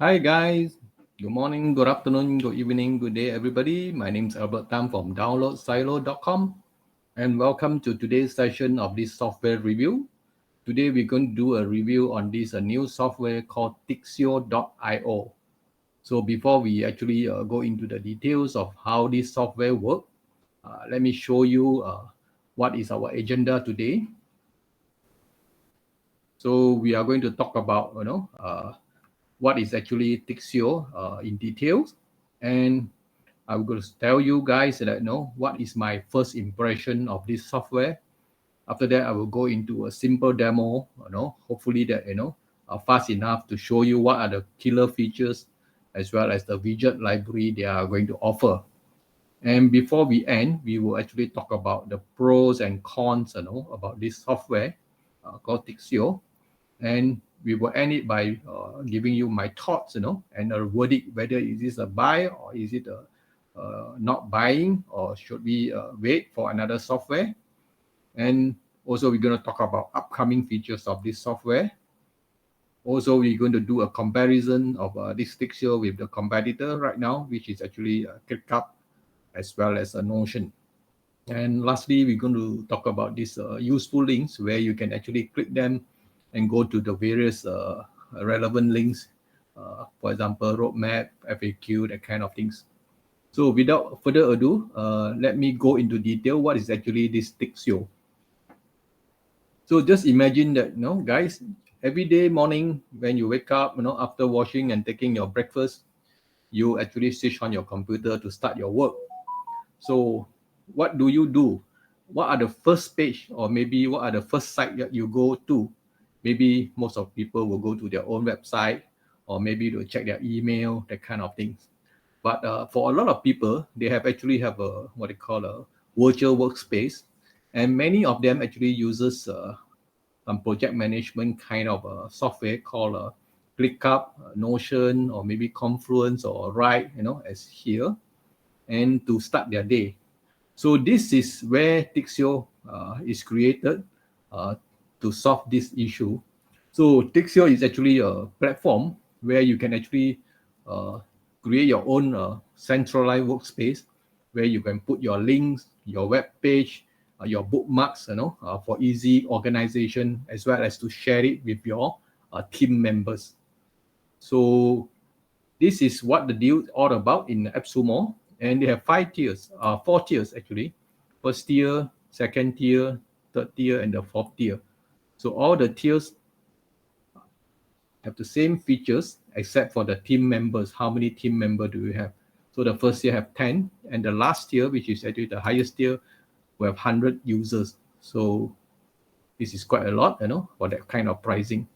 Hi guys, good morning, good afternoon, good evening, good day everybody. My name is Albert Tam from downloadsilo.com and welcome to today's session of this software review. Today we're going to do a review on this new software called Tixio.io. So before we actually go into the details of how this software works, let me show you what is our agenda today. So we are going to talk about what is actually Tixio in details, and I'm going to tell you guys that what is my first impression of this software. After that, I will go into a simple demo. Hopefully that fast enough to show you what are the killer features as well as the widget library they are going to offer. And before we end, we will actually talk about the pros and cons, about this software called Tixio, and we will end it by giving you my thoughts, and a verdict whether is this a buy or is it a not buying, or should we wait for another software. And also we're going to talk about upcoming features of this software. Also, we're going to do a comparison of this Tixio with the competitor right now, which is actually ClickUp as well as a Notion. And lastly, we're going to talk about these useful links where you can actually click them and go to the various relevant links. For example, roadmap, FAQ, that kind of things. So without further ado, let me go into detail what is actually this Tixio. So just imagine that, guys, every day morning when you wake up, after washing and taking your breakfast, you actually switch on your computer to start your work. So what do you do? What are the first page, or maybe what are the first site that you go to? Maybe most of people will go to their own website, or maybe to check their email, that kind of things. But for a lot of people, they have actually have a what they call a virtual workspace, and many of them actually uses some project management kind of software called ClickUp, Notion, or maybe Confluence or Write, as here, and to start their day. So this is where Tixio is created uh, to solve this issue. So Tixio is actually a platform where you can actually uh, create your own centralized workspace where you can put your links, your web page, your bookmarks, for easy organization, as well as to share it with your team members. So this is what the deal is all about in AppSumo, and they have 5 tiers, 4 tiers actually. First tier, second tier, third tier, and the fourth tier. So all the tiers have the same features except for the team members. How many team members do you have? So the first tier have 10, and the last tier, which is actually the highest tier, will have 100 users. So this is quite a lot, for that kind of pricing.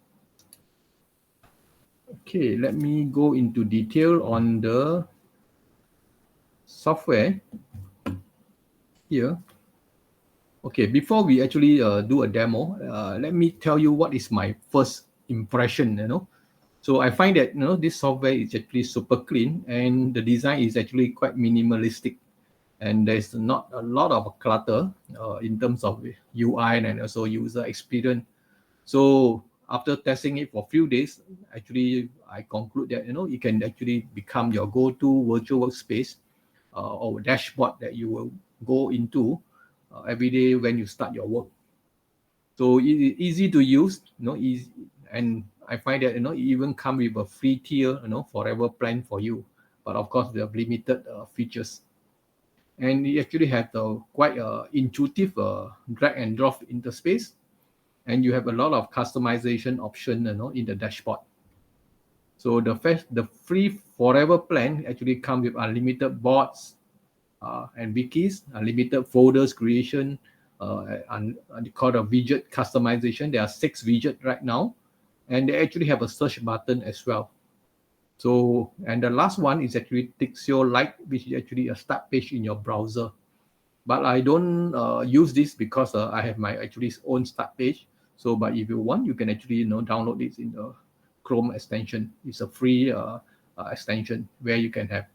Okay, let me go into detail on the software here. Okay, before we actually do a demo, let me tell you what is my first impression. So I find that this software is actually super clean, and the design is actually quite minimalistic, and there's not a lot of clutter in terms of UI and also user experience. So after testing it for a few days, actually I conclude that it can actually become your go-to virtual workspace or dashboard that you will go into every day when you start your work. So it is easy to use, easy, and I find that it even come with a free tier, forever plan for you. But of course, they have limited features, and it actually has a quite intuitive drag and drop interface, and you have a lot of customization option, in the dashboard. So the free forever plan actually comes with unlimited boards, and wikis, unlimited folders creation, and called a widget customization. There are 6 widgets right now, and they actually have a search button as well. So, and the last one is actually Tixio Lite, which is actually a start page in your browser. But I don't use this because I have my actually own start page. So, but if you want, you can actually download this in the Chrome extension. It's a free extension where you can have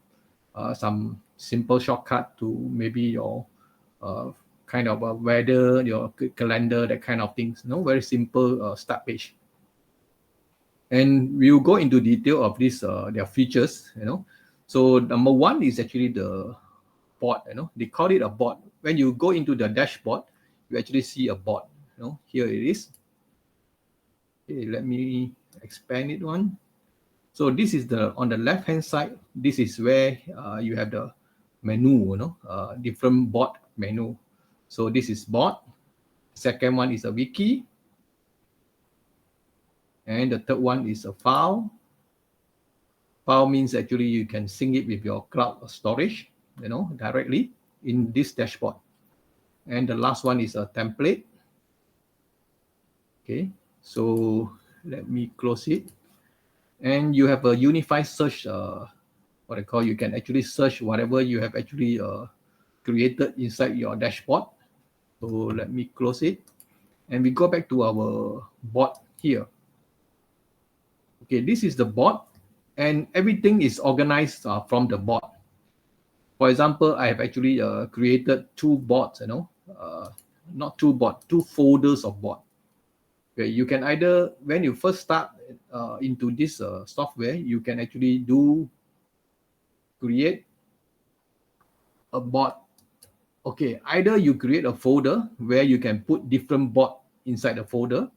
some simple shortcut to maybe your uh, kind of weather, your calendar, that kind of things. Very simple start page. And we'll go into detail of this their features. So number one is actually the board. They call it a board. When you go into the dashboard, you actually see a board. Here it is. Okay, let me expand it one. So this is the on the left hand side. This is where you have the menu. Different board menu. So this is board. Second one is a wiki, and the third one is a file. File means actually you can sync it with your cloud storage, directly in this dashboard. And the last one is a template. Okay, so let me close it. And you have a unified search, what I call, you can actually search whatever you have actually created inside your dashboard. So let me close it. And we go back to our board here. Okay, this is the board, and everything is organized from the board. For example, I have actually created two boards, not two boards, two folders of board. Okay, you can either, when you first start into this software, you can actually create a board. Okay, either you create a folder where you can put different board inside the folder,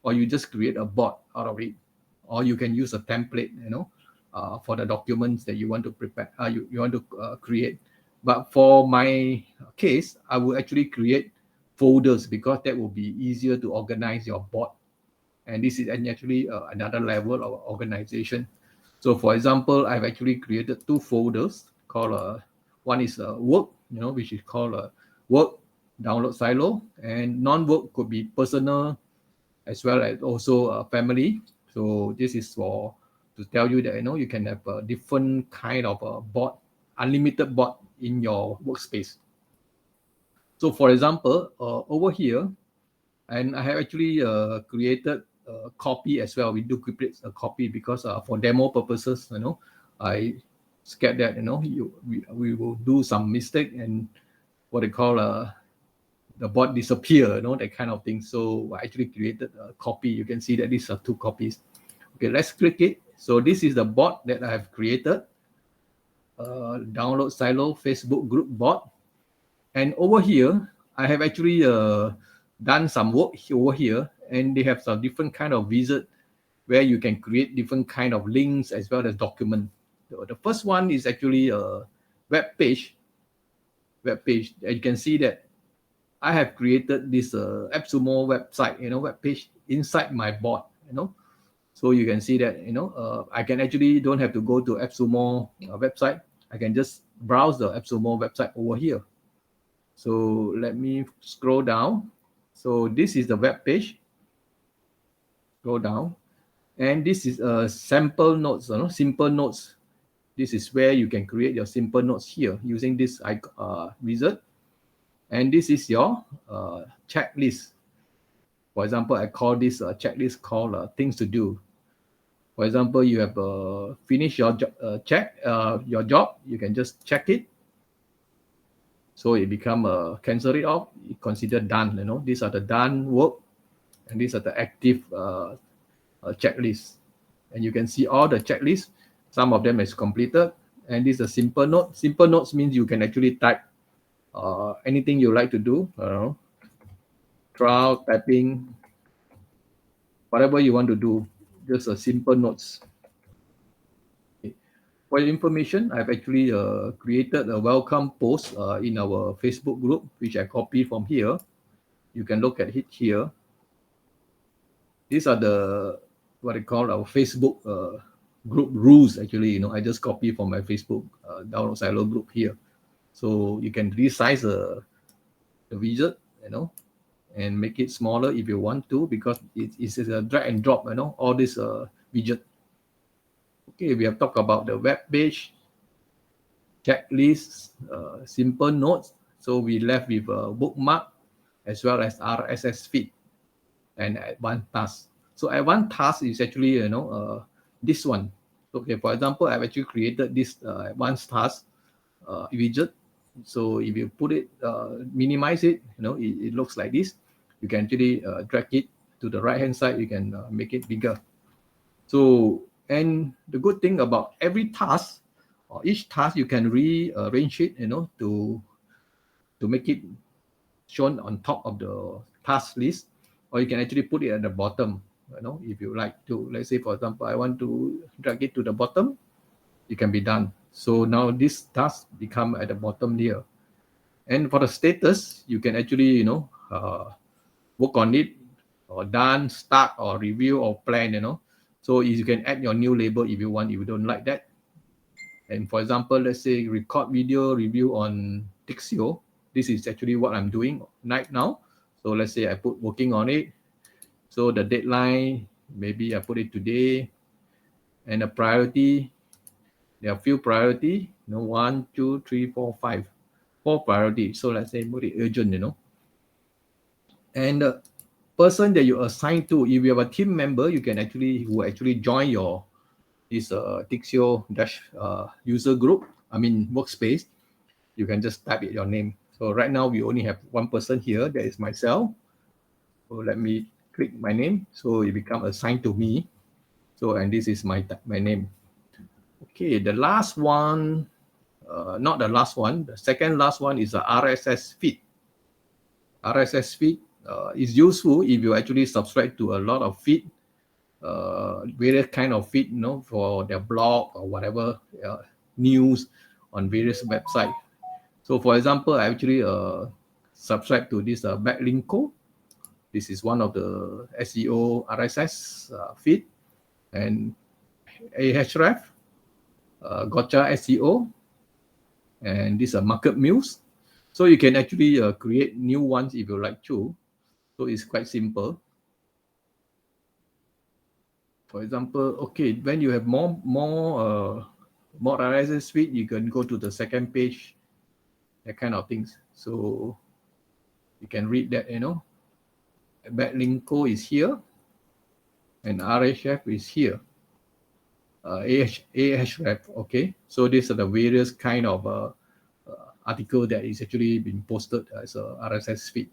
or you just create a board out of it, or you can use a template, for the documents that you want to prepare, you want to create. But for my case, I will actually create folders because that will be easier to organize your board. And this is actually another level of organization. So for example, I've actually created two folders called one is work, which is called work download silo, and non-work could be personal as well as also family. So this is for to tell you that you can have a different kind of board, unlimited board in your workspace. So for example, over here, and I have actually created a copy as well. We do create a copy because for demo purposes, I scared that we will do some mistake and what they call the board disappear, that kind of thing. So I actually created a copy. You can see that these are two copies. Okay, let's click it. So this is the board that I have created. Download silo Facebook group board. And over here, I have actually done some work over here, and they have some different kind of widget where you can create different kind of links as well as document. The first one is actually a web page. You can see that I have created this AppSumo website, web page inside my board, So you can see that, I can actually don't have to go to AppSumo website. I can just browse the AppSumo website over here. So let me scroll down. So this is the web page. Scroll down. And this is a sample notes, simple notes. This is where you can create your simple notes here using this wizard. And this is your checklist. For example, I call this checklist called things to do. For example, you have finished your your job. You can just check it. So it become cancel it off. You consider done. These are the done work, and these are the active checklist. And you can see all the checklists. Some of them is completed, and this is a simple note. Simple notes means you can actually type anything you like to do. Trial typing, whatever you want to do. Just a simple notes. For your information, I've actually created a welcome post in our Facebook group, which I copy from here. You can look at it here. These are the what I call our Facebook group rules. Actually, I just copy from my Facebook download silo group here. So you can resize the widget, and make it smaller if you want to, because it's a drag and drop, all this widget. Okay, we have talked about the web page, checklists, simple notes. So we left with a bookmark as well as Rss Feed and advanced task. So advanced task is actually, this one. Okay, for example, I've actually created this advanced task widget. So if you put it, minimize it, it looks like this. You can actually drag it to the right hand side. You can make it bigger. So, and the good thing about every task or each task, you can rearrange it, to make it shown on top of the task list, or you can actually put it at the bottom. If you like to, let's say for example, I want to drag it to the bottom, it can be done. So now this task become at the bottom here. And for the status, you can actually, work on it, or done, start, or review, or plan, So you can add your new label if you want, if you don't like that. And for example, let's say record video review on Tixio. This is actually what I'm doing right now. So let's say I put working on it. So the deadline, maybe I put it today. And the priority, there are few priority, 1, 2, 3, 4, 5. 4 priority. So let's say put it urgent, And the person that you assign to, if you have a team member, you can actually join your this Tixio user group, workspace, you can just type it your name. So right now we only have one person here, that is myself. So let me click my name, so it become assigned to me. So, and this is my name. Okay, the last one, not the last one, the second last one is the RSS feed. RSS feed is useful if you actually subscribe to a lot of feed, various kind of feed, for their blog or whatever, news on various websites. So for example, I actually subscribe to this Backlinko. This is one of the SEO RSS feed, and Ahref, Gotcha SEO, and this Market Muse. So you can actually create new ones if you like to. So it's quite simple. For example, okay, when you have more RSS feed, you can go to the second page, that kind of things. So you can read that, Backlinko is here, and Ahref is here. Ahref, okay. So these are the various kind of article that is actually been posted as a RSS feed.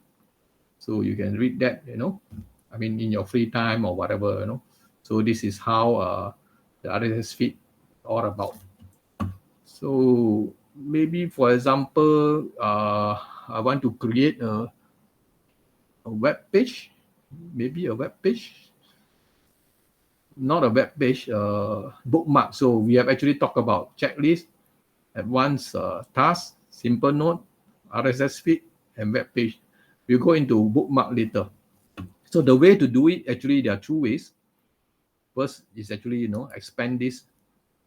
So you can read that, in your free time or whatever, So this is how the RSS feed all about. So maybe for example, I want to create a web page, maybe a web page, not a web page, bookmark. So we have actually talked about checklist, advanced task, simple note, RSS feed, and web page. We'll go into bookmark later. So the way to do it, actually, there are two ways. First is actually, expand this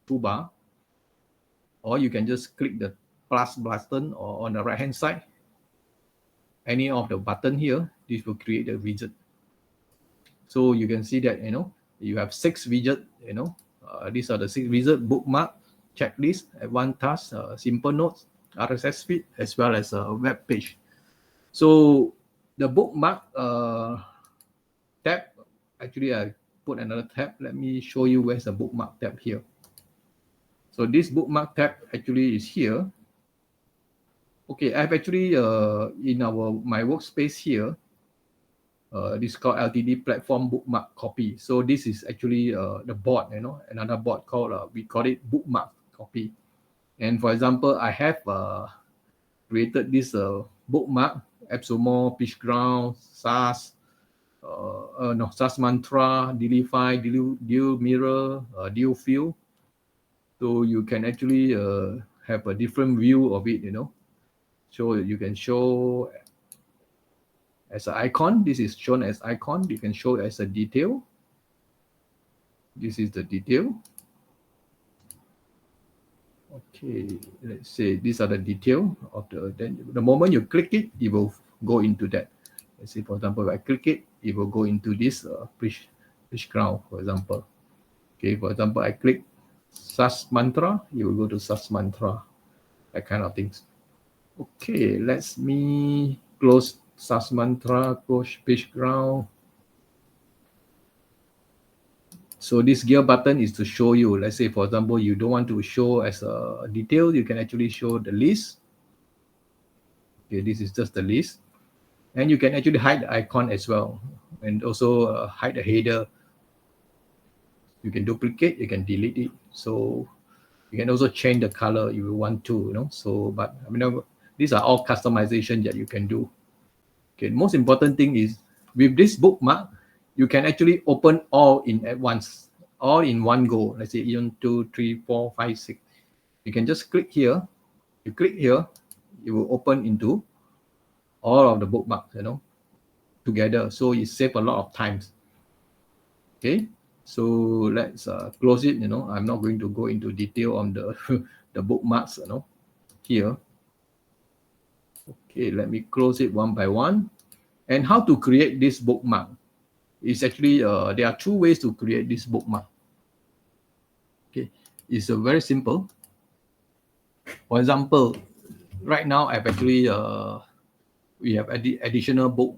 toolbar, or you can just click the plus button, or on the right hand side, any of the button here, this will create a widget. So you can see that, you have 6 widgets, these are the 6 widgets: bookmark, checklist, advanced task, simple notes, RSS feed, as well as a web page. So the bookmark tab, actually I put another tab. Let me show you where's the bookmark tab here. So this bookmark tab actually is here. Okay, I've actually in my workspace here, this is called LTD platform bookmark copy. So this is actually the board, another board called, we call it bookmark copy. And for example, I have created this bookmark, Epsomore, Pitchground, SAS, SAS Mantra, Delify, Deal Mirror, Deal Fill. So you can actually have a different view of it, So you can show as an icon. This is shown as icon. You can show as a detail. This is the detail. Okay, let's say these are the detail of then the moment you click it, it will go into that. Let's say, for example, if I click it, it will go into this pitch ground, for example. Okay, for example, I click SAS Mantra, it will go to SAS Mantra, that kind of things. Okay, let me close SAS Mantra, close pitch ground. So this gear button is to show you, let's say, for example, you don't want to show as a detail, you can actually show the list. Okay, this is just the list. And you can actually hide the icon as well, and also hide the header. You can duplicate, you can delete it. So you can also change the color if you want to, So, but I mean, these are all customization that you can do. Okay, most important thing is with this bookmark, you can actually open all in at once, all in one go. Let's say 1, 2, 3, 4, 5, 6. You can just click here. You click here, it will open into all of the bookmarks, together. So it saves a lot of times. Okay, so let's close it. I'm not going to go into detail on the the bookmarks. Here. Okay, let me close it one by one. And how to create this bookmark? It's actually there are two ways to create this bookmark. Okay, it's very simple. For example, right now I've actually we have additional book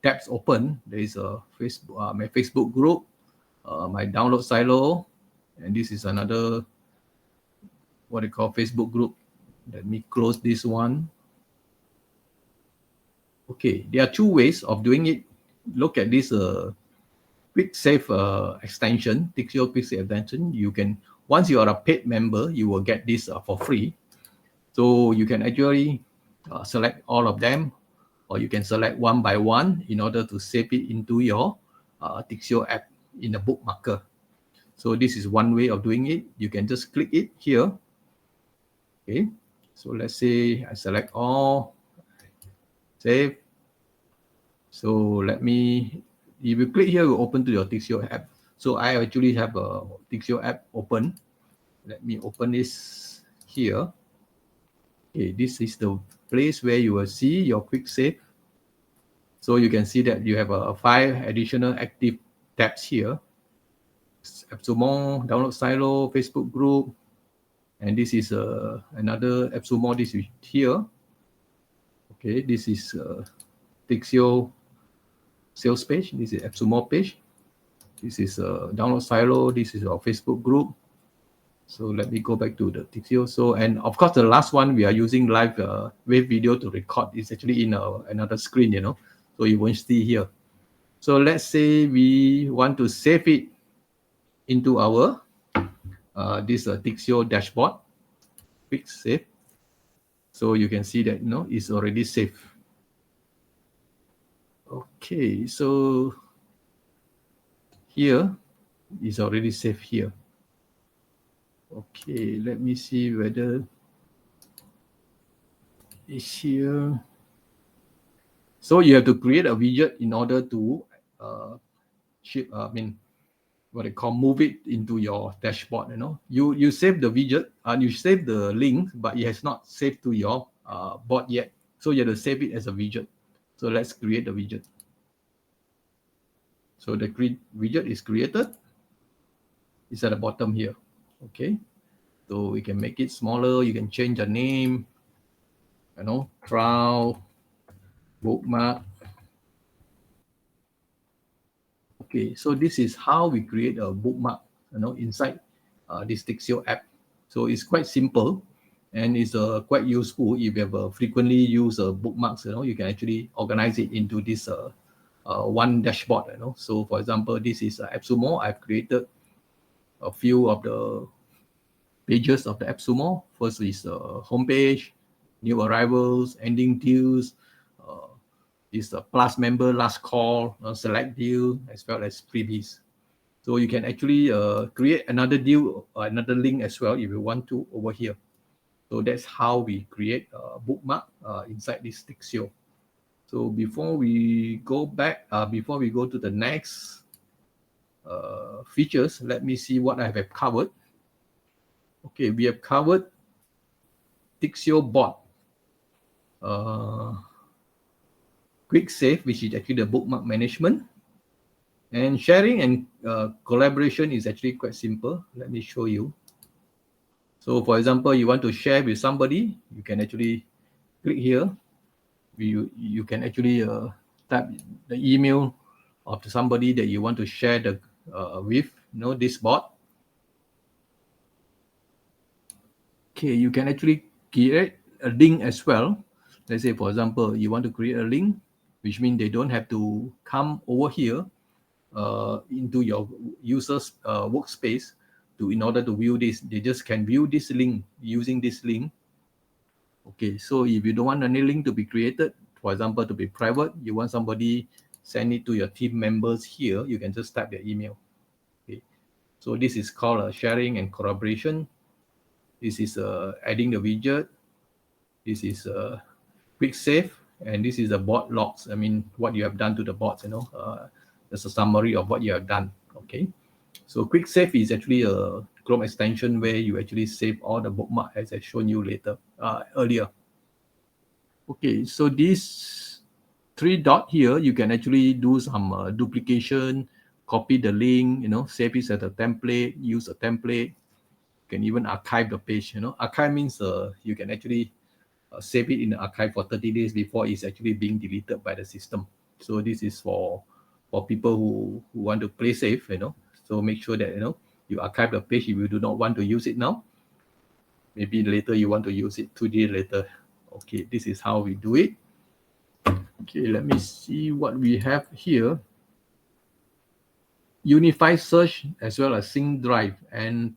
tabs open. There is a Facebook, my Facebook group, my download silo, and this is another what they call Facebook group. Let me close this one. Okay, there are two ways of doing it. Look at this quick save extension, Tixio quick save extension. You can, once you are a paid member, you will get this for free. So you can actually select all of them, or you can select one by one in order to save it into your Tixio app in the bookmarker. So this is one way of doing it. You can just click it here. Okay, so let's say I select all, save. So let me, if you click here, you open to your Tixio app. So I actually have a Tixio app open. Let me open this here. Okay, this is the place where you will see your quick save. So you can see that you have 5 additional active tabs here. AppSumo, Download Silo, Facebook group, and this is another AppSumo. This is here. Okay, this is Tixio sales page. This is AppSumo page. This is Download Silo. This is our Facebook group. So let me go back to the Tixio. So, and of course, the last one we are using live wave video to record is actually in another screen, so you won't see here. So let's say we want to save it into our this Tixio dashboard. Quick save. So you can see that it's already saved. Okay, so here is already saved here. Okay, let me see whether it's here. So you have to create a widget in order to what they call move it into your dashboard. You save the widget and you save the link, but it has not saved to your board yet. So you have to save it as a widget. So let's create the widget. So the widget is created. It's at the bottom here. Okay. So we can make it smaller. You can change the name. Trial bookmark. Okay, so this is how we create a bookmark, inside this Tixio app. So it's quite simple, and it's quite useful if you have frequently use bookmarks. You can actually organize it into this one dashboard. So for example, this is AppSumo. I've created a few of the pages of the AppSumo. First is homepage, new arrivals, ending deals. Is a plus member last call, select deal, as well as freebies. So you can actually create another deal, another link as well if you want to over here. So that's how we create a bookmark inside this Tixio. So before we go back, before we go to the next features, let me see what I have covered. Okay, we have covered Tixio Board. Quick save, which is actually the bookmark management. And sharing and collaboration is actually quite simple. Let me show you. So for example, you want to share with somebody, you can actually click here. You can actually type the email of somebody that you want to share the with, this board. Okay, you can actually create a link as well. Let's say, for example, you want to create a link, which means they don't have to come over here. into your users workspace in order to view this. They just can view this link using this link. Okay, so if you don't want any link to be created, for example, to be private, you want somebody send it to your team members here, you can just type their email. Okay, so this is called sharing and collaboration. This is adding the widget. This is quick save, and this is the board logs. I mean, what you have done to the boards, there's a summary of what you have done. Okay, so quick save is actually a Chrome extension where you actually save all the bookmark as I shown you earlier. Okay, so these three dot here, you can actually do some duplication, copy the link, save it as a template, use a template. You can even archive the page. Archive means you can actually save it in the archive for 30 days before it's actually being deleted by the system. So this is for people who want to play safe. So make sure that you archive the page if you do not want to use it now. Maybe later you want to use it 2 days later. Okay, this is how we do it. Okay, let me see what we have here. Unified search as well as sync drive and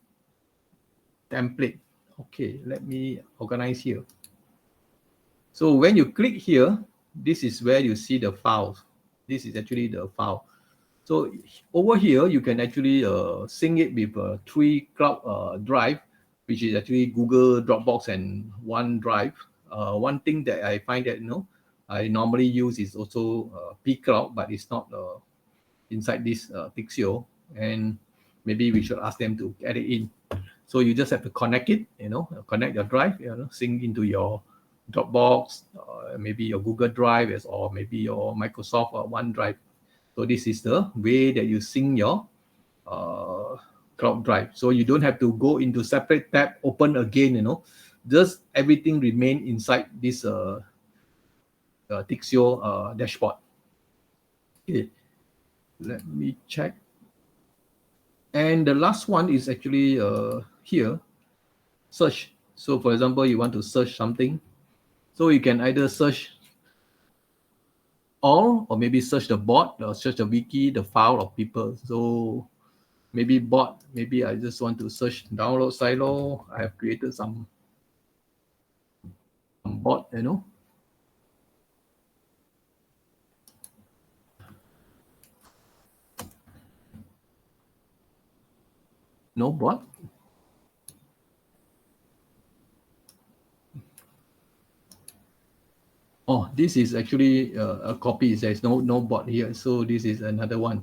template. Okay, let me organize here. So when you click here, this is where you see the files. This is actually the file. So over here, you can actually sync it with 3 cloud drive, which is actually Google, Dropbox, and OneDrive. One thing that I find that I normally use is also pCloud, but it's not inside this Tixio, and maybe we should ask them to add it in. So you just have to connect it, connect your drive, sync into your Dropbox, maybe your Google Drive, or maybe your Microsoft OneDrive. So this is the way that you sync your cloud drive. So you don't have to go into separate tab, open again, just everything remain inside this Tixio dashboard. Okay, let me check. And the last one is actually here, search. So for example, you want to search something. So you can either search all, or maybe search the board, or search the wiki, the file of people. So maybe board, maybe I just want to search download silo. I have created some board, no board. Oh, this is actually a copy. There's no board here, so this is another one.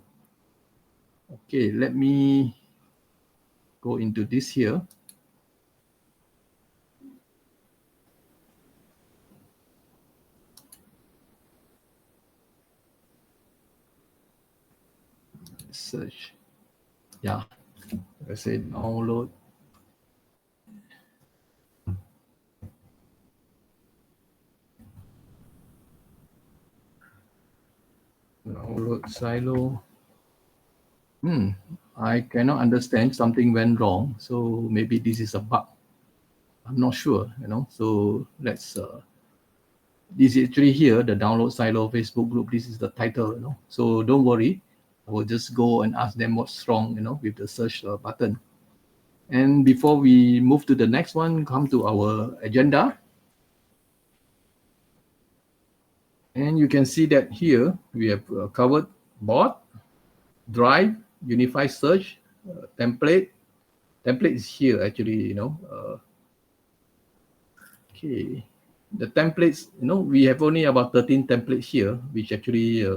Okay, let me go into this here. Search. Yeah, let's say download. Download silo. I cannot understand, something went wrong. So maybe this is a bug. I'm not sure, So let's this is actually here, the download silo Facebook group. This is the title, So don't worry. I will just go and ask them what's wrong, with the search button. And before we move to the next one, come to our agenda. And you can see that here we have covered board, drive, unified search, template. Template is here actually, okay. The templates, we have only about 13 templates here, which actually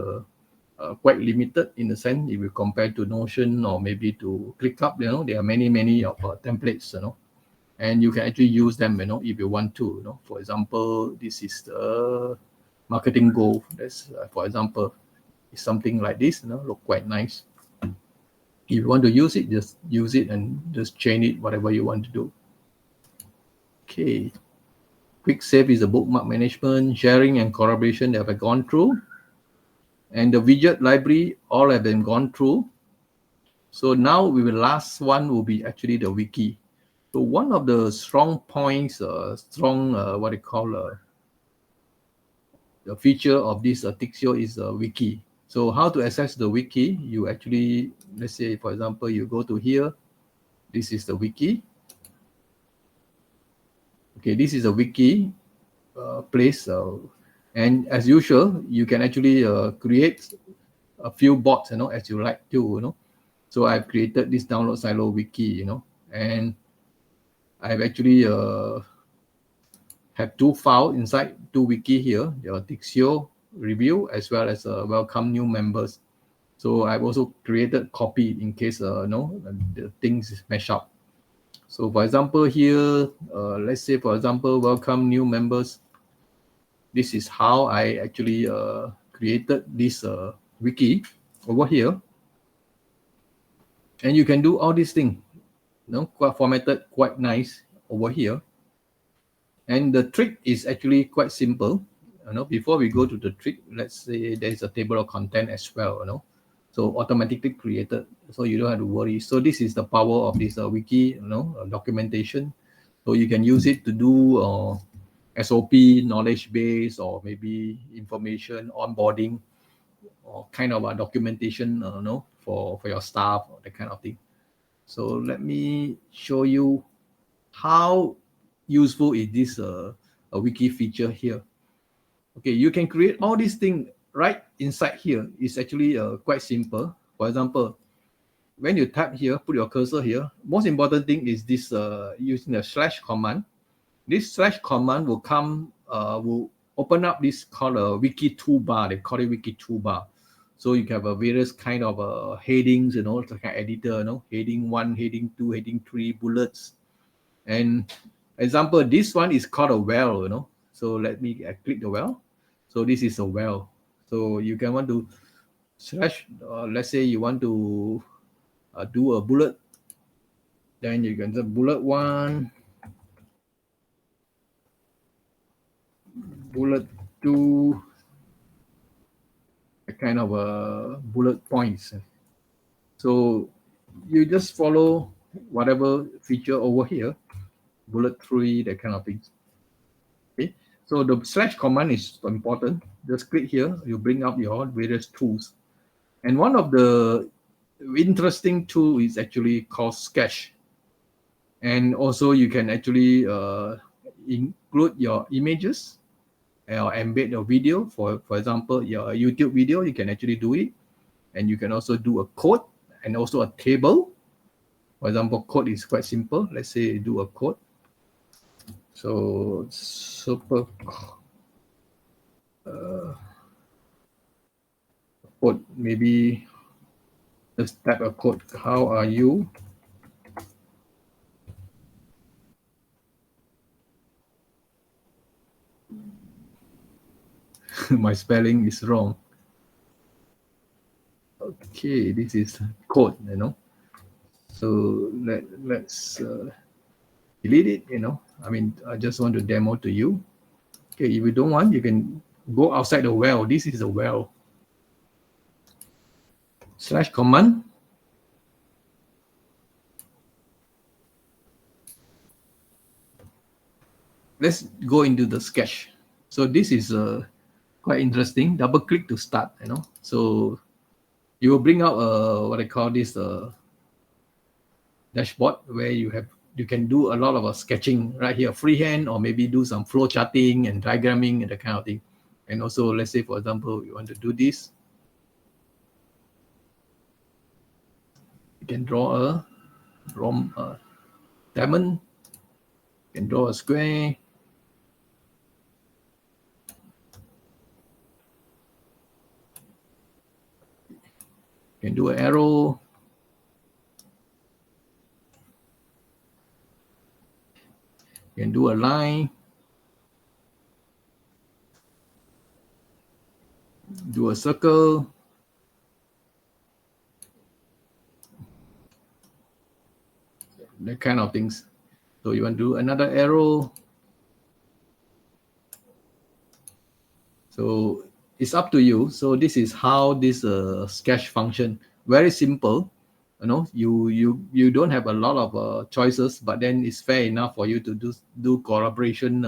quite limited in a sense if you compare to Notion or maybe to ClickUp. There are many of templates, and you can actually use them, if you want to. For example, this is the marketing goal. That's for example, it's something like this. Look quite nice. If you want to use it, just use it and just change it whatever you want to do. Okay. Quick save is a bookmark management, sharing and collaboration that I've gone through. And the widget library, all have been gone through. So now the last one will be actually the wiki. So one of the strong points, what I call the feature of this Tixio is a wiki. So how to access the wiki? You actually, let's say, for example, you go to here. This is the wiki. Okay, this is a wiki place. And as usual, you can actually create a few bots, as you like to. So I've created this download silo wiki, and I've actually have two files inside two wiki here, the Tixio review as well as welcome new members. So I've also created copy in case the things mash up. So for example here, let's say for example, welcome new members. This is how I actually created this wiki over here. And you can do all these things, quite formatted, quite nice over here. And the trick is actually quite simple. Before we go to the trick, let's say there's a table of content as well. So automatically created, so you don't have to worry. So this is the power of this wiki, documentation. So you can use it to do SOP, knowledge base, or maybe information onboarding, or kind of a documentation, for your staff, or that kind of thing. So let me show you how useful is this a wiki feature here. Okay, you can create all these things right inside here. It's actually quite simple. For example, when you type here, put your cursor here. Most important thing is this using the slash command. This slash command will will open up this called a Wiki Toolbar. They call it Wiki Toolbar. So you can have a various kind of headings, it's like an editor, heading 1, heading 2, heading 3, bullets. And example, this one is called a well, So let me click the well. So this is a well. So you can want to slash, let's say you want to do a bullet. Then you can do bullet 1, bullet 2, a kind of bullet points. So you just follow whatever feature over here, bullet 3, that kind of things. Okay, so the slash command is important. Just click here, you bring up your various tools. And one of the interesting tool is actually called Sketch. And also you can actually include your images or embed your video. For example, your YouTube video, you can actually do it. And you can also do a code and also a table. For example, code is quite simple. Let's say do a code. So super code, maybe let's type a code. How are you? My spelling is wrong. Okay, this is code, So let's delete it, I mean, I just want to demo to you. Okay, if you don't want, you can go outside the well. This is a well. Slash command. Let's go into the sketch. So this is quite interesting. Double click to start, So you will bring out what I call this dashboard, where you can do a lot of sketching right here, freehand, or maybe do some flow charting and diagramming and that kind of thing. And also, let's say, for example, you want to do this. You can draw a diamond. You can draw a square. You can do an arrow. You can do a line. Do a circle. That kind of things. So you want to do another arrow. So it's up to you. So this is how this sketch function. Very simple. You don't have a lot of choices, but then it's fair enough for you to do collaboration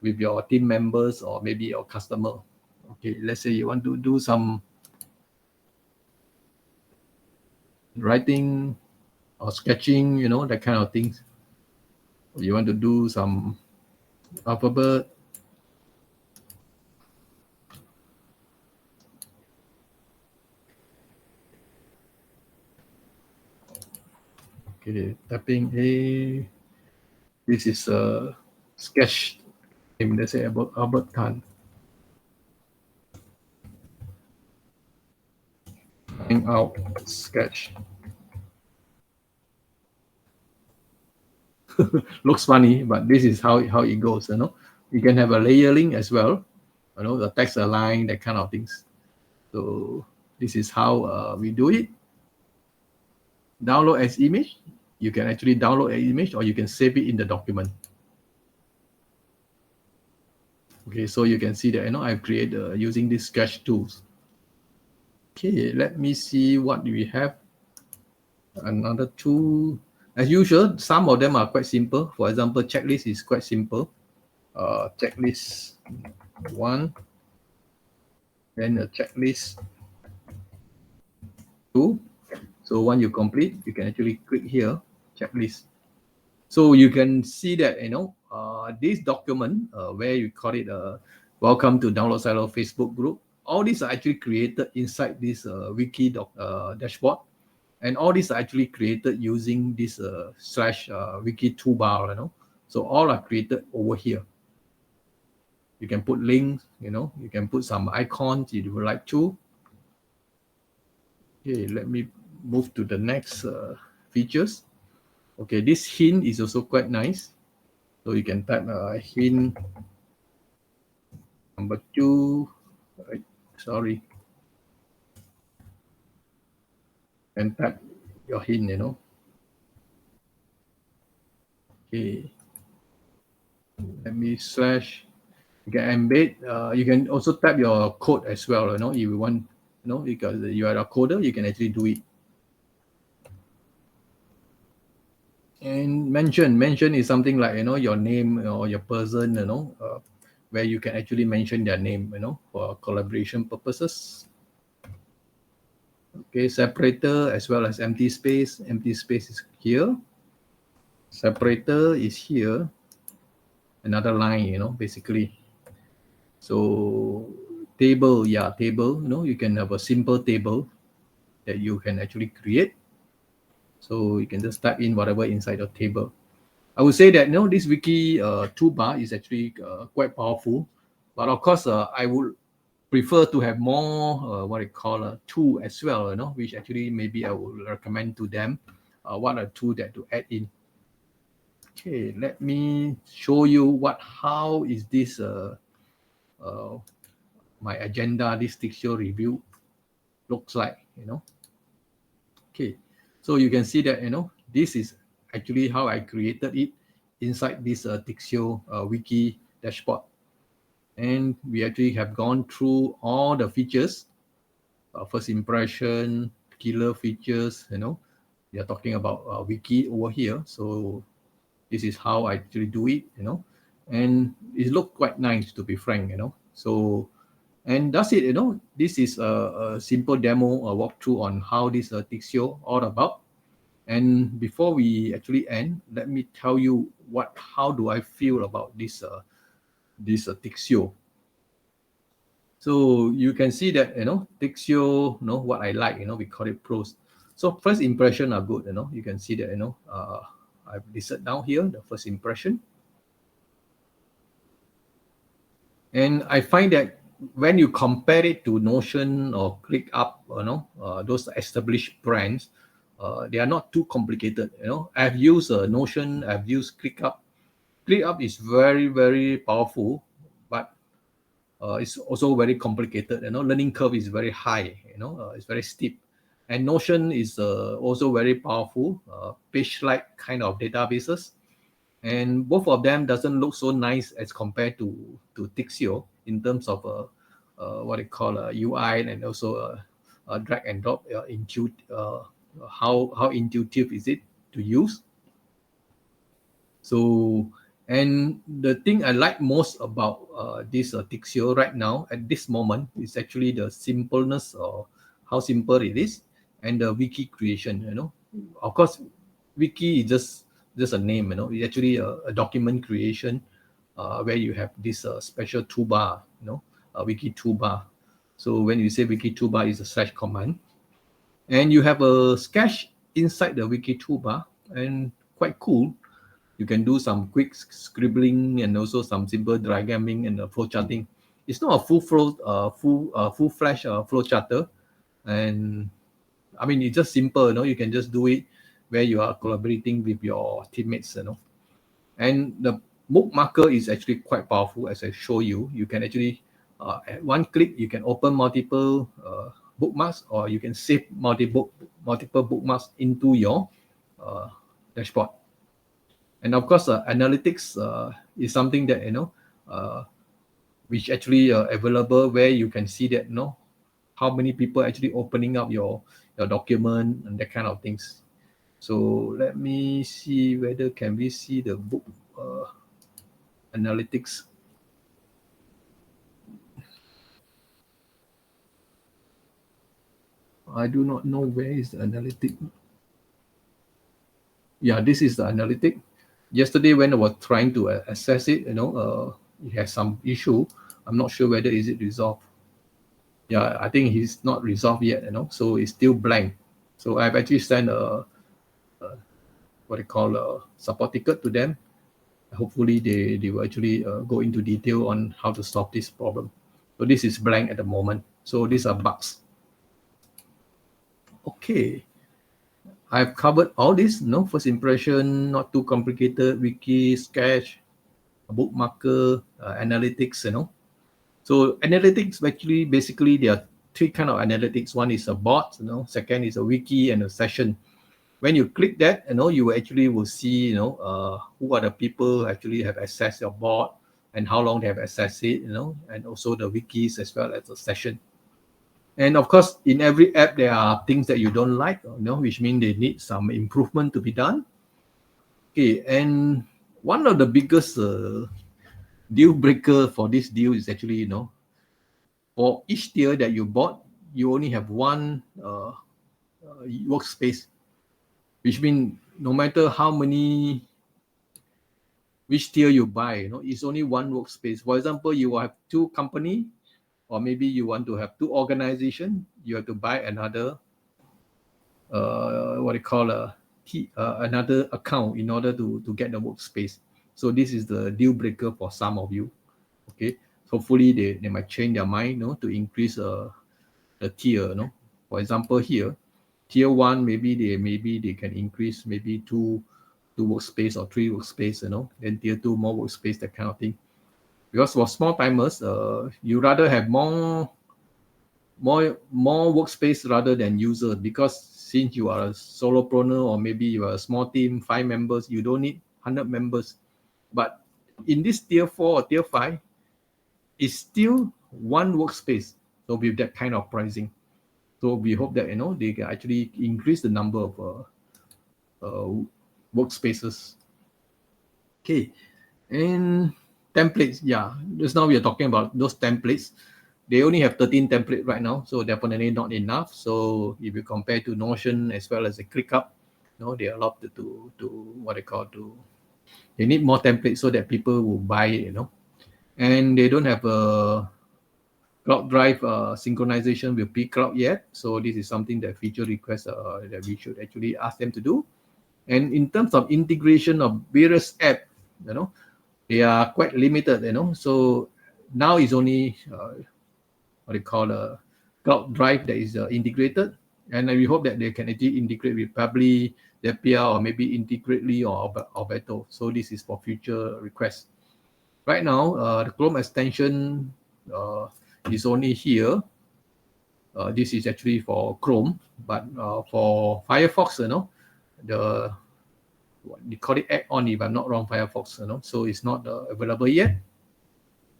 with your team members or maybe your customer. Okay, let's say you want to do some writing or sketching, you know, that kind of things. You want to do some alphabet. Okay, typing A. This is a sketch name. Let's say about Albert Khan. Out sketch. Looks funny, but this is how it goes. You know, you can have a layering as well. You know, the text align, that kind of things. So this is how we do it. Download as image. You can actually download an image, or you can save it in the document. Okay, so you can see that, you know, I've created using these sketch tools. Okay, let me see what we have. Another tool. As usual, some of them are quite simple. For example, checklist is quite simple. Checklist 1, then a checklist 2. So when you complete, you can actually click here, checklist. So you can see that, you know, this document, where you call it welcome to Download Silo Facebook group, all these are actually created inside this wiki dashboard. And all these are actually created using this slash wiki toolbar, you know. So all are created over here. You can put links, you know, you can put some icons if you would like to. Okay, let me move to the next features. Okay, this hint is also quite nice. So you can type hint number 2. Right, sorry. And type your hint, you know. Okay. Let me slash. You can embed. You can also type your code as well, you know, if you want, you know, because you are a coder, you can actually do it. And mention is something like, you know, your name or your person, you know, where you can actually mention their name, you know, for collaboration purposes. Okay, separator as well as empty space. Empty space is here. Separator is here. Another line, you know, basically. So table, yeah, table, you know, you can have a simple table that you can actually create. So you can just type in whatever inside the table. I would say that, you know, this wiki toolbar is actually quite powerful, but of course I would prefer to have more what I call a tool as well, you know, which actually maybe I would recommend to them what are tool that to add in. Okay, let me show you how is this my agenda, this Tixio review looks like, you know. Okay, so you can see that, you know, this is actually how I created it inside this Tixio Wiki dashboard. And we actually have gone through all the features, first impression, killer features, you know. We are talking about Wiki over here. So this is how I actually do it, you know. And it looked quite nice, to be frank, you know. So, and that's it, you know. This is a simple demo, a walkthrough on how this Tixio all about. And before we actually end, let me tell you how do I feel about this Tixio. So you can see that, you know, Tixio, you know, what I like, you know, we call it pros. So first impression are good, you know. You can see that, you know, I've listed down here the first impression. And I find that when you compare it to Notion or ClickUp, you know, those established brands, they are not too complicated. You know, I've used Notion, I've used ClickUp. ClickUp is very, very powerful, but it's also very complicated. You know, learning curve is very high. You know, it's very steep. And Notion is also very powerful, page-like kind of databases. And both of them doesn't look so nice as compared to Tixio in terms of what they call a UI, and also a drag and drop how intuitive is it to use. So, and the thing I like most about this Tixio right now at this moment is actually the simpleness, or how simple it is, and the wiki creation. Of course, wiki is just a name. It's actually a document creation where you have this special toolbar. A wiki toolbar. So when you say wiki toolbar, is a slash command, and you have a sketch inside the wiki toolbar, and quite cool. You can do some quick scribbling and also some simple diagramming and flow charting. It's not a full flash flow charter, and I mean it's just simple. You can just do it where you are collaborating with your teammates. And the bookmarker is actually quite powerful, as I show you. You can actually at one click you can open multiple bookmarks, or you can save multiple bookmarks into your dashboard. And of course, analytics is something that which actually available, where you can see that how many people actually opening up your document and that kind of things. So let me see whether can we see the book analytics. I do not know where is the analytic. Yeah, this is the analytic. Yesterday when I was trying to access it, it has some issue. I'm not sure whether is it resolved. Yeah, I think it's not resolved yet, so it's still blank. So I've actually sent what they call a support ticket to them. Hopefully they will actually go into detail on how to solve this problem. So this is blank at the moment. So these are bugs. Okay, I've covered all this. First impression, not too complicated. Wiki, sketch, bookmarker, analytics. So analytics actually basically there are three kind of analytics. One is a bot. Second is a wiki and a session. When you click that, you actually will see who are the people who actually have accessed your board and how long they have accessed it. And also the wikis as well as the session. And of course, in every app, there are things that you don't like, which means they need some improvement to be done. Okay, and one of the biggest deal breaker for this deal is actually, for each tier that you bought, you only have one workspace, which means no matter how many, which tier you buy, it's only one workspace. For example, you have two company, or maybe you want to have two organization, you have to buy another what they call another account in order to get the workspace. So this is the deal breaker for some of you. Okay, hopefully they might change their mind, to increase the tier. For example, here, tier 1, maybe they can increase maybe two workspace or three workspace. Then tier 2 more workspace, that kind of thing. Because for small timers, you rather have more workspace rather than user, because since you are a solopreneur or maybe you are a small team, 5 members, you don't need 100 members. But in this tier 4 or tier 5, it's still one workspace. So with that kind of pricing, so we hope that they can actually increase the number of workspaces. Okay, and templates. Yeah, just now we are talking about those templates. They only have 13 templates right now, so definitely not enough. So if you compare to Notion as well as a ClickUp, they are allowed to what they call they need more templates so that people will buy it, and they don't have a cloud drive synchronization with pCloud yet. So this is something that feature request that we should actually ask them to do. And in terms of integration of various apps, they are quite limited, So now is only what they call a cloud drive that is integrated, and we hope that they can actually integrate with Pabbly, Zapier, or maybe integrately or Beto. So this is for future requests. Right now, the Chrome extension is only here. This is actually for Chrome, but for Firefox, the what they call it add-on, if I'm not wrong, Firefox, so it's not available yet.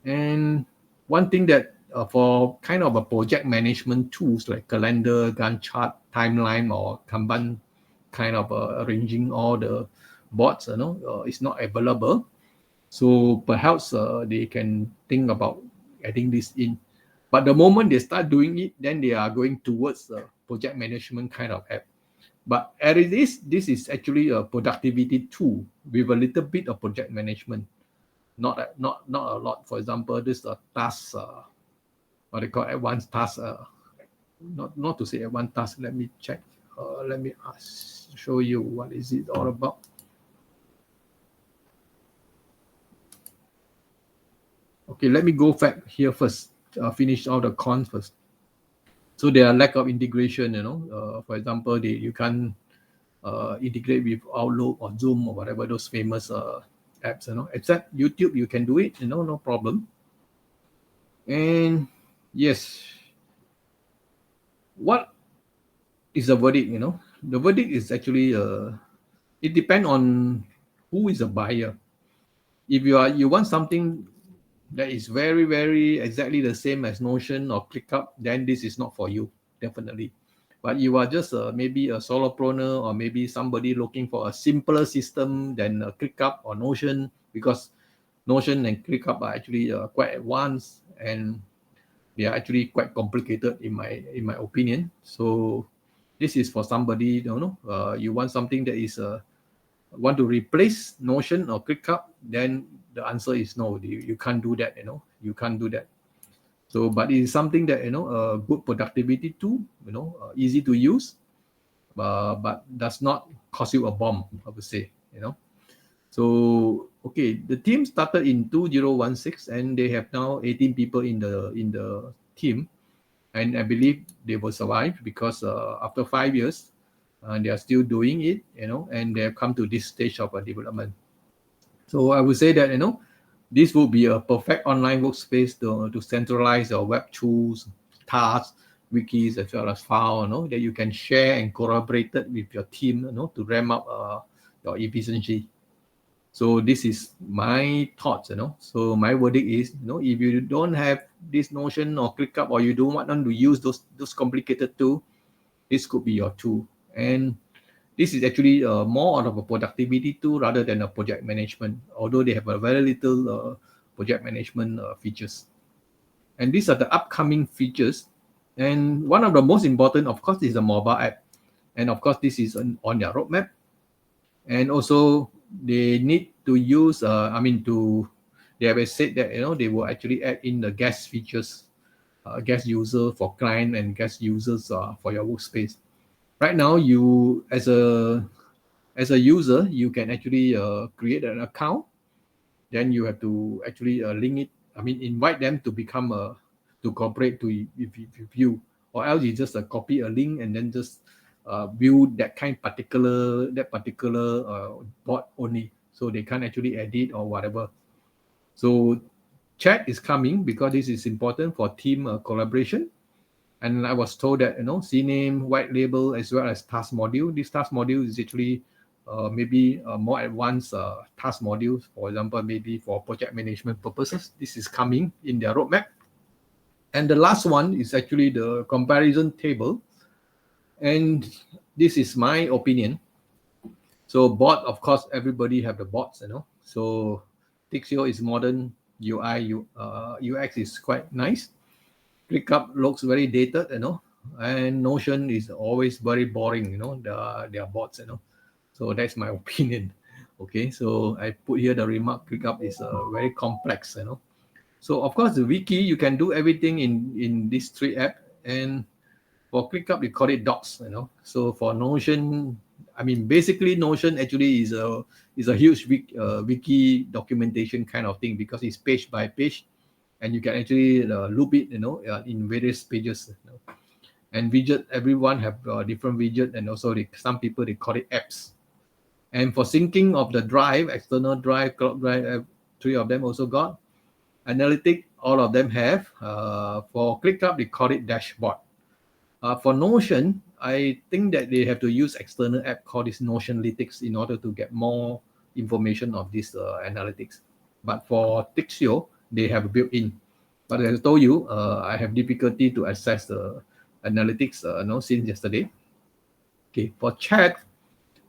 And one thing that for kind of a project management tools like calendar, Gantt chart, timeline, or Kanban, kind of arranging all the boards, it's not available. So perhaps they can think about adding this in. But the moment they start doing it, then they are going towards the project management kind of app. But as it is, this is actually a productivity tool with a little bit of project management. Not a lot. For example, this task, what they call advanced task. Not to say advanced task. Let me check. Let me show you what is it all about. Okay, let me go back here first. Finish all the cons first. So there are lack of integration. For example, you can't integrate with Outlook or Zoom or whatever those famous apps. Except YouTube, you can do it. No problem. And yes, what is the verdict? The verdict is actually it depends on who is a buyer. If you want something that is very, very exactly the same as Notion or ClickUp, then this is not for you, definitely. But you are just maybe a solopreneur or maybe somebody looking for a simpler system than ClickUp or Notion, because Notion and ClickUp are actually quite advanced and they are actually quite complicated in my opinion. So this is for somebody, you want something that is want to replace Notion or ClickUp, then the answer is no. You can't do that. You can't do that. So, but it is something that a good productivity tool. Easy to use, but does not cost you a bomb. I would say. So okay, the team started in 2016, and they have now 18 people in the team, and I believe they will survive because after 5 years, they are still doing it, and they have come to this stage of development. So I would say that this would be a perfect online workspace to centralize your web tools, tasks, wikis, as well as files, that you can share and collaborate with your team, to ramp up your efficiency. So this is my thoughts. So my verdict is, if you don't have this Notion or ClickUp, or you don't want to use those complicated tools, this could be your tool. And this is actually more out of a productivity tool rather than a project management, although they have a very little project management features. And these are the upcoming features. And one of the most important, of course, is the mobile app. And of course, this is on their roadmap. And also, they need to use, they have said that, they will actually add in the guest features, guest user for client and guest users for your workspace. Right now, you as a user, you can actually create an account. Then you have to actually link it. Invite them to become to cooperate with you, or else you just copy a link and then just view that particular bot only, so they can't actually edit or whatever. So chat is coming because this is important for team collaboration. And I was told that CNAME, white label, as well as task module. This task module is actually maybe more advanced task modules. For example, maybe for project management purposes. This is coming in their roadmap. And the last one is actually the comparison table. And this is my opinion. So bot, of course, everybody have the bots. So Tixio is modern, UI, UX is quite nice. ClickUp looks very dated, and Notion is always very boring, their bots, So that's my opinion. Okay, so I put here the remark, ClickUp is very complex, So of course, the wiki, you can do everything in these three apps. And for ClickUp, we call it docs, So for Notion, basically Notion actually is a huge wiki documentation kind of thing, because it's page by page. And you can actually loop it, in various pages. And widget, everyone have different widget, and also some people they call it apps. And for syncing of the drive, external drive, cloud drive, three of them also got. Analytic, all of them have. For ClickUp, they call it dashboard. For Notion, I think that they have to use external app called this Notionalytics in order to get more information of this analytics. But for Tixio, they have built in. But as I told you, I have difficulty to access the analytics since yesterday. Okay, for chat,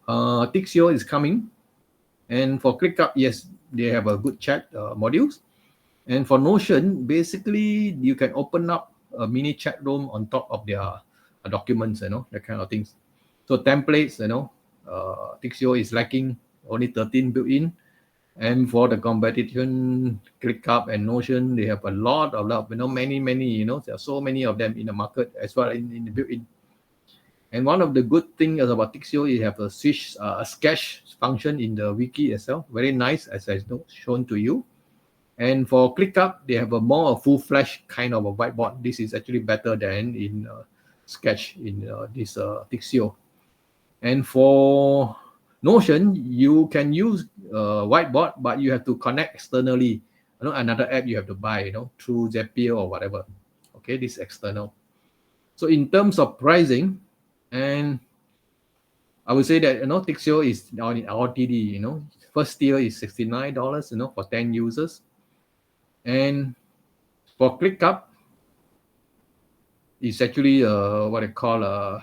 Tixio is coming. And for ClickUp, yes, they have a good chat modules. And for Notion, basically, you can open up a mini chat room on top of their documents, that kind of things. So templates, Tixio is lacking only 13 built-in. And for the competition, ClickUp and Notion, they have a lot of, many, there are so many of them in the market as well in the built-in. And one of the good things about Tixio is have a sketch function in the wiki as well. Very nice, as I shown to you. And for ClickUp, they have a more full-fledged kind of a whiteboard. This is actually better than in Sketch in this Tixio. And for Notion, you can use whiteboard, but you have to connect externally. Another app you have to buy, through Zapier or whatever. Okay, this is external. So in terms of pricing, and I would say that Tixio is on LTD. First tier is $69. For 10 users, and for ClickUp, it's actually what I call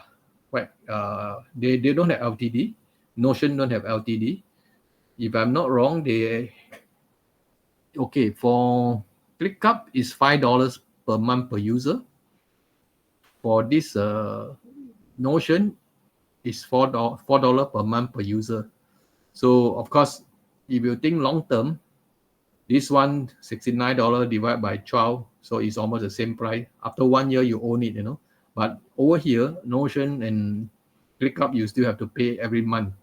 they don't have LTD. Notion don't have LTD. If I'm not wrong, for ClickUp is $5 per month per user. For this Notion is $4 per month per user. So of course, if you think long term, this one $69 divided by 12, so it's almost the same price. After 1 year, you own it, But over here, Notion and ClickUp, you still have to pay every month,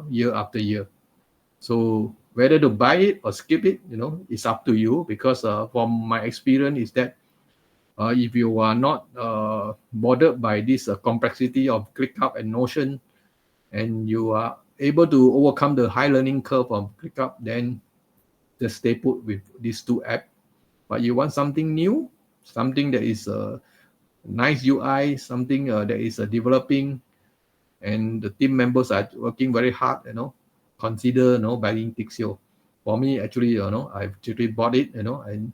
year after year. So whether to buy it or skip it, it's up to you, because from my experience is that if you are not bothered by this complexity of ClickUp and Notion, and you are able to overcome the high learning curve of ClickUp, then just stay put with these two apps. But you want something new, something that is a nice UI, something that is developing, and the team members are working very hard, consider buying Tixio. For me, actually, I've actually bought it, and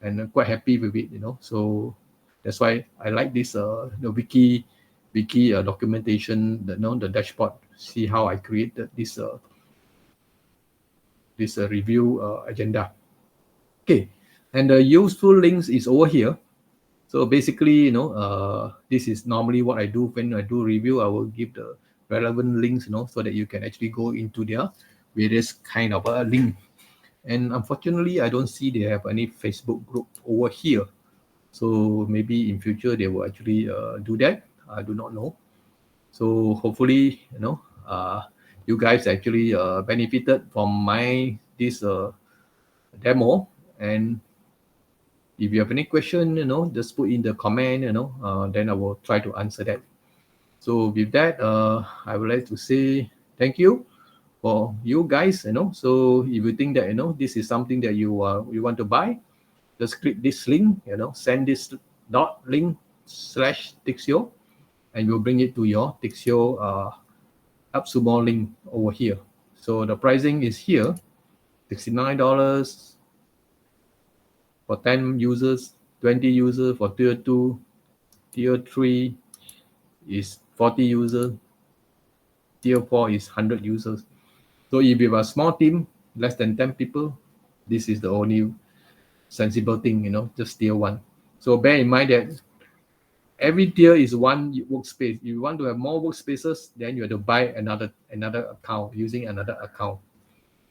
I'm quite happy with it, So that's why I like this the wiki documentation, the dashboard. See how I created this review agenda. Okay, and the useful links is over here. So basically, this is normally what I do when I do review. I will give the relevant links, so that you can actually go into their various kind of link. And unfortunately, I don't see they have any Facebook group over here. So maybe in future they will actually do that. I do not know. So hopefully, you guys actually benefited from this demo. And if you have any question, just put in the comment, then I will try to answer that. So with that, I would like to say thank you for you guys, So if you think that, this is something that you want to buy, just click this link, send this link /Tixio, and we'll bring it to your Tixio AppSumo link over here. So the pricing is here, $69 for 10 users, 20 users for tier 2, tier 3 is 40 users, tier 4 is 100 users. So if you have a small team, less than 10 people, this is the only sensible thing, just tier 1. So bear in mind that every tier is one workspace. If you want to have more workspaces, then you have to buy another account, using another account,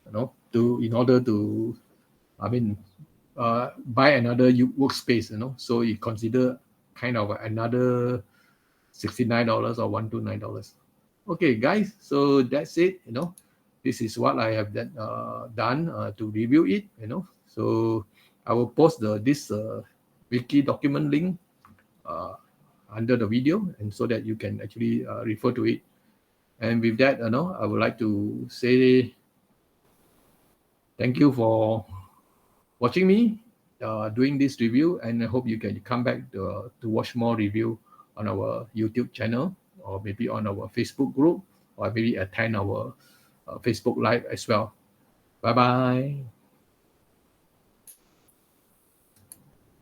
in order to, buy another workspace, So you consider kind of another $69 or $129. Okay, guys, so that's it. This is what I have done to review it. So I will post this wiki document link under the video, and so that you can actually refer to it. And with that, I would like to say thank you for watching me doing this review, and I hope you can come back to watch more review on our YouTube channel, or maybe on our Facebook group, or maybe attend our Facebook Live as well. Bye-bye.